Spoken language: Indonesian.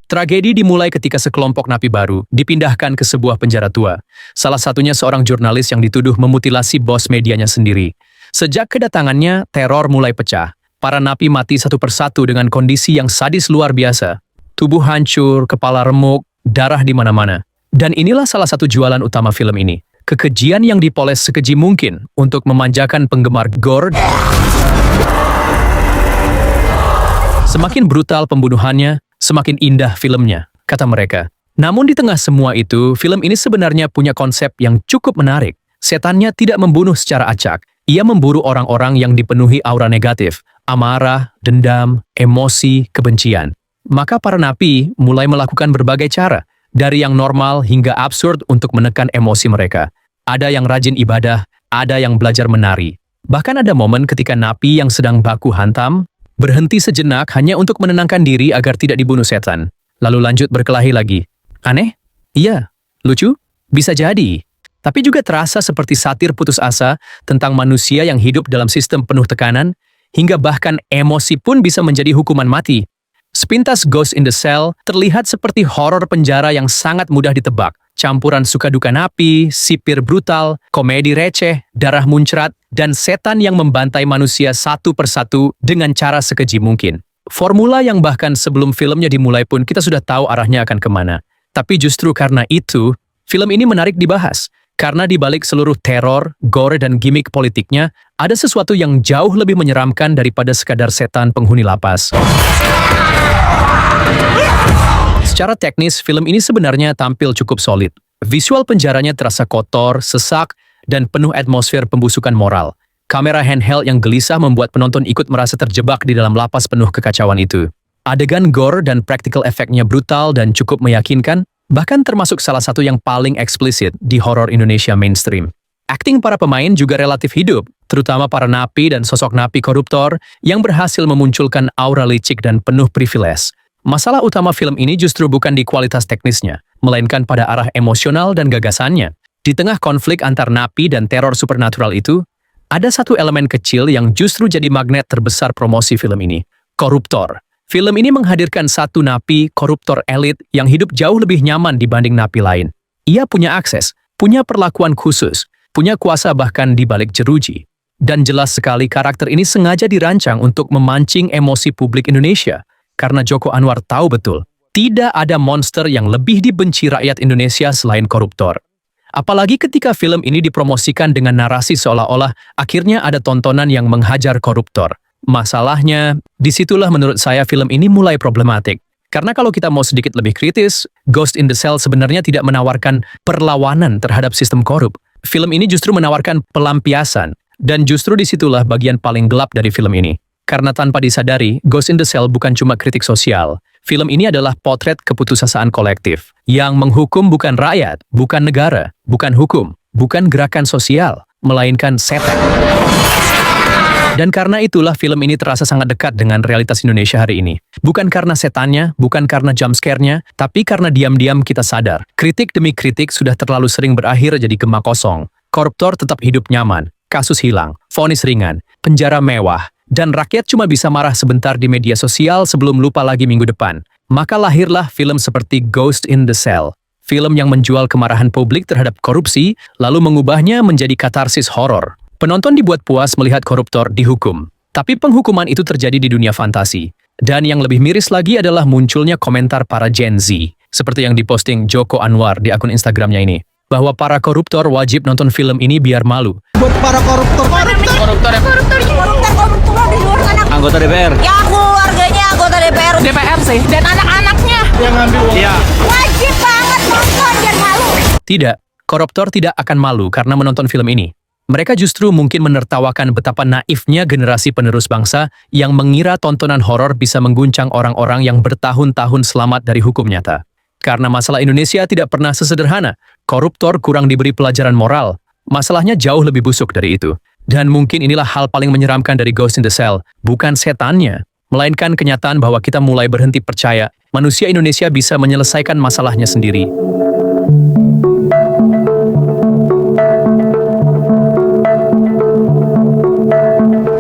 Tragedi dimulai ketika sekelompok napi baru dipindahkan ke sebuah penjara tua. Salah satunya seorang jurnalis yang dituduh memutilasi bos medianya sendiri. Sejak kedatangannya, teror mulai pecah. Para napi mati satu persatu dengan kondisi yang sadis luar biasa. Tubuh hancur, kepala remuk, darah di mana-mana. Dan inilah salah satu jualan utama film ini. Kekejian yang dipoles sekeji mungkin untuk memanjakan penggemar gore. Semakin brutal pembunuhannya, semakin indah filmnya, kata mereka. Namun di tengah semua itu, film ini sebenarnya punya konsep yang cukup menarik. Setannya tidak membunuh secara acak. Ia memburu orang-orang yang dipenuhi aura negatif, amarah, dendam, emosi, kebencian. Maka para napi mulai melakukan berbagai cara, dari yang normal hingga absurd untuk menekan emosi mereka. Ada yang rajin ibadah, ada yang belajar menari. Bahkan ada momen ketika napi yang sedang baku hantam, berhenti sejenak hanya untuk menenangkan diri agar tidak dibunuh setan. Lalu lanjut berkelahi lagi. Aneh? Iya. Lucu? Bisa jadi. Tapi juga terasa seperti satir putus asa tentang manusia yang hidup dalam sistem penuh tekanan, hingga bahkan emosi pun bisa menjadi hukuman mati. Sepintas Ghost in the Shell terlihat seperti horor penjara yang sangat mudah ditebak. Campuran suka duka napi, sipir brutal, komedi receh, darah muncrat, dan setan yang membantai manusia satu persatu dengan cara sekeji mungkin. Formula yang bahkan sebelum filmnya dimulai pun kita sudah tahu arahnya akan kemana. Tapi justru karena itu, film ini menarik dibahas. Karena di balik seluruh teror, gore, dan gimmick politiknya, ada sesuatu yang jauh lebih menyeramkan daripada sekadar setan penghuni lapas. Secara teknis, film ini sebenarnya tampil cukup solid. Visual penjaranya terasa kotor, sesak, dan penuh atmosfer pembusukan moral. Kamera handheld yang gelisah membuat penonton ikut merasa terjebak di dalam lapas penuh kekacauan itu. Adegan gore dan practical effect-nya brutal dan cukup meyakinkan, bahkan termasuk salah satu yang paling eksplisit di horor Indonesia mainstream. Akting para pemain juga relatif hidup, terutama para napi dan sosok napi koruptor yang berhasil memunculkan aura licik dan penuh privilege. Masalah utama film ini justru bukan di kualitas teknisnya, melainkan pada arah emosional dan gagasannya. Di tengah konflik antar napi dan teror supernatural itu, ada satu elemen kecil yang justru jadi magnet terbesar promosi film ini. Koruptor. Film ini menghadirkan satu napi koruptor elit yang hidup jauh lebih nyaman dibanding napi lain. Ia punya akses, punya perlakuan khusus, punya kuasa bahkan di balik jeruji. Dan jelas sekali karakter ini sengaja dirancang untuk memancing emosi publik Indonesia. Karena Joko Anwar tahu betul, tidak ada monster yang lebih dibenci rakyat Indonesia selain koruptor. Apalagi ketika film ini dipromosikan dengan narasi seolah-olah akhirnya ada tontonan yang menghajar koruptor. Masalahnya, disitulah menurut saya film ini mulai problematik. Karena kalau kita mau sedikit lebih kritis, Ghost in the Shell sebenarnya tidak menawarkan perlawanan terhadap sistem korup. Film ini justru menawarkan pelampiasan, dan justru disitulah bagian paling gelap dari film ini. Karena tanpa disadari, Ghost in the Shell bukan cuma kritik sosial. Film ini adalah potret keputusasaan kolektif. Yang menghukum bukan rakyat, bukan negara, bukan hukum, bukan gerakan sosial, melainkan setan. Dan karena itulah film ini terasa sangat dekat dengan realitas Indonesia hari ini. Bukan karena setannya, bukan karena jump scare-nya, tapi karena diam-diam kita sadar. Kritik demi kritik sudah terlalu sering berakhir jadi gema kosong. Koruptor tetap hidup nyaman, kasus hilang, vonis ringan, penjara mewah, dan rakyat cuma bisa marah sebentar di media sosial sebelum lupa lagi minggu depan. Maka lahirlah film seperti Ghost in the Shell. Film yang menjual kemarahan publik terhadap korupsi, lalu mengubahnya menjadi katarsis horor. Penonton dibuat puas melihat koruptor dihukum. Tapi penghukuman itu terjadi di dunia fantasi. Dan yang lebih miris lagi adalah munculnya komentar para Gen Z. Seperti yang diposting Joko Anwar di akun Instagramnya ini. Bahwa para koruptor wajib nonton film ini biar malu. Buat para koruptor di luar sana. Anggota DPR. Ya keluarganya anggota DPR. DPR sih, dan anak-anaknya. Yang ngambil uang. Iya. Wajib banget nonton biar malu. Tidak, koruptor tidak akan malu karena menonton film ini. Mereka justru mungkin menertawakan betapa naifnya generasi penerus bangsa yang mengira tontonan horor bisa mengguncang orang-orang yang bertahun-tahun selamat dari hukum nyata. Karena masalah Indonesia tidak pernah sesederhana, koruptor kurang diberi pelajaran moral. Masalahnya jauh lebih busuk dari itu. Dan mungkin inilah hal paling menyeramkan dari Ghost in the Shell, bukan setannya, melainkan kenyataan bahwa kita mulai berhenti percaya manusia Indonesia bisa menyelesaikan masalahnya sendiri.